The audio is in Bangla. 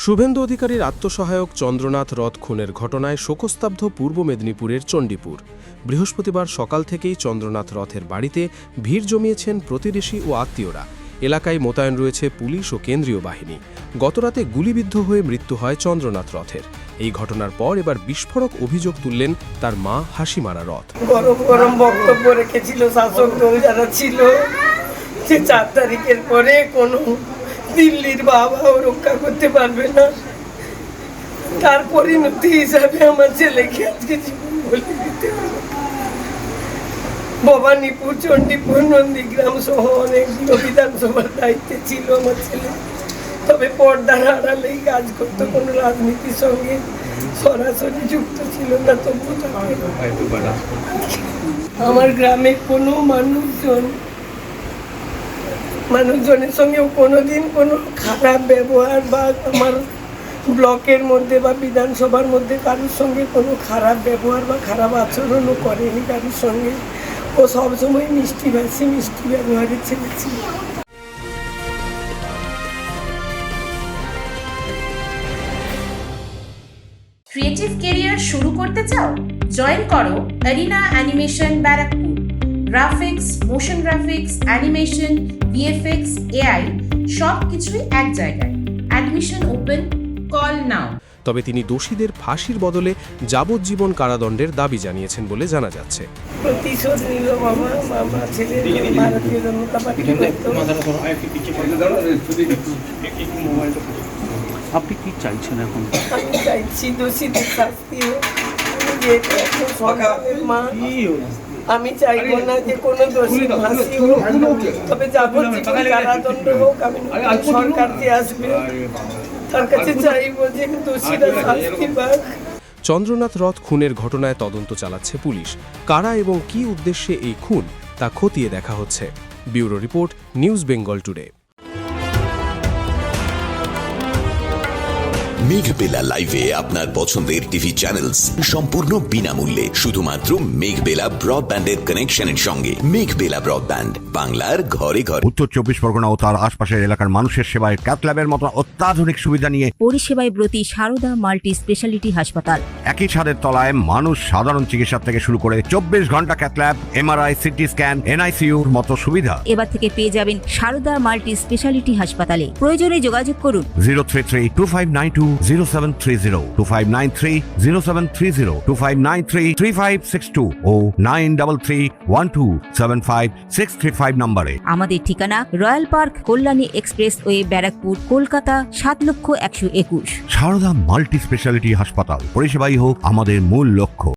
শুভেন্দু অধিকারীর আত্মসহায়ক চন্দ্রনাথ রথ খুনের ঘটনায় শোকস্তব্ধ পূর্ব মেদিনীপুরের চণ্ডীপুর। বৃহস্পতিবার সকাল থেকেই চন্দ্রনাথ রথের বাড়িতে ভিড় জমিয়েছেন প্রতিবেশী ও আত্মীয়রা। এলাকায় মোতায়েন রয়েছে পুলিশ ও কেন্দ্রীয় বাহিনী। গতরাতে গুলিবিদ্ধ হয়ে মৃত্যু হয় চন্দ্রনাথ রথের। এই ঘটনার পর এবার বিস্ফোরক অভিযোগ তুললেন তার মা হাসিমারা রথ। গরম গরম বক্তব্য রেখেছিল শাসক দল যারা ছিল, যে 4 তারিখের পরে কোনো দিল্লির বাবাও রক্ষা করতে পারবে না। তার পরিণতি হিসাবে আমার ছেলেকে আজকে জীবন বলে দিতে হবে। ভবানীপুর, চণ্ডীপুর, নন্দীগ্রাম সহ অনেকগুলো বিধানসভার দায়িত্বে ছিল আমার ছেলে। তবে পর্দার আড়ালেই কাজ করতো, কোনো রাজনীতির সঙ্গে সরাসরি যুক্ত ছিল না। তবু আমার গ্রামে কোনো মানুষজনের সঙ্গেও কোনোদিন কোনো খারাপ ব্যবহার বা আমার ব্লকের মধ্যে বা বিধানসভার মধ্যে কারোর সঙ্গে কোনো খারাপ ব্যবহার বা খারাপ আচরণও করেনি কারোর সঙ্গে। ও সবসময় মিষ্টিভাষী, মিষ্টি ব্যবহারের ছেলে ছিল। ক্রিয়েটিভ ক্যারিয়ার শুরু করতে চাও? জয়েন করো arena animation Barrackpore. Graphics, motion graphics, animation, VFX, AI সব কিছুই এক জায়গায়। Admission open, call now. তবে তিনি দোষীদের ফাঁসির বদলে যাবজ্জীবন কারাদণ্ডের দাবি জানিয়েছেন বলে জানা যাচ্ছে। প্রতিশোধ নিল মামা ছেলে ভারতীয় জনতা পার্টি। আপনি কি চাইছেন এখন? আমি চাইছি দোষীদের শাস্তি হোক। যেহেতু এখন সরকারের মা, আমি চাইবো না যে কোনো দোষী ফাঁসি হোক, তবে যাবজ্জীবন কারাদণ্ড হোক। আমি সরকার যে আসবে তার কাছে চাইবো যে দোষীরা শাস্তি পাক। চন্দ্রনাথ রথ খুনের ঘটনায় তদন্ত চালাচ্ছে পুলিশ। কারা এবং কী উদ্দেশ্যে এই খুন তা খতিয়ে দেখা হচ্ছে। Bureau report, news Bengal today. Meghbela লাইভে আপনার পছন্দের টিভি চ্যানেলস সম্পূর্ণ বিনামূল্যে, শুধুমাত্র মেঘবেলা ব্রডব্যান্ডের কানেকশনের সঙ্গে। মেঘবেলা ব্রডব্যান্ড, বাংলার ঘরে ঘরে। উত্তর 24 পরগনা ও তার আশপাশের এলাকার মানুষের সেবায় ক্যাথল্যাবের মতো অত্যাধুনিক সুবিধা নিয়ে পরিষেবায় ব্রতী সারদা মাল্টি স্পেশালিটি হাসপাতাল। একই ছাদের তলায় মানুষ সাধারণ চিকিৎসা থেকে শুরু করে 24 ঘন্টা ক্যাথল্যাব, এমআরআই, সিটি স্ক্যান, এনআইসিইউর মতো সুবিধা এবার থেকে পেয়ে যাবেন সারদা মাল্টি স্পেশালিটি হাসপাতালে। প্রয়োজনে যোগাযোগ করুন 033-2592-0730, 2593-0730, 2593-3562 ও 9331275635 নম্বরে। আমাদের ঠিকানা Royal Park, Kalyani expressway, Barrackpore, Kolkata 7,121,000। Sarada multi speciality হাসপাতাল, পরিষেবাই হোক আমাদের মূল লক্ষ্য।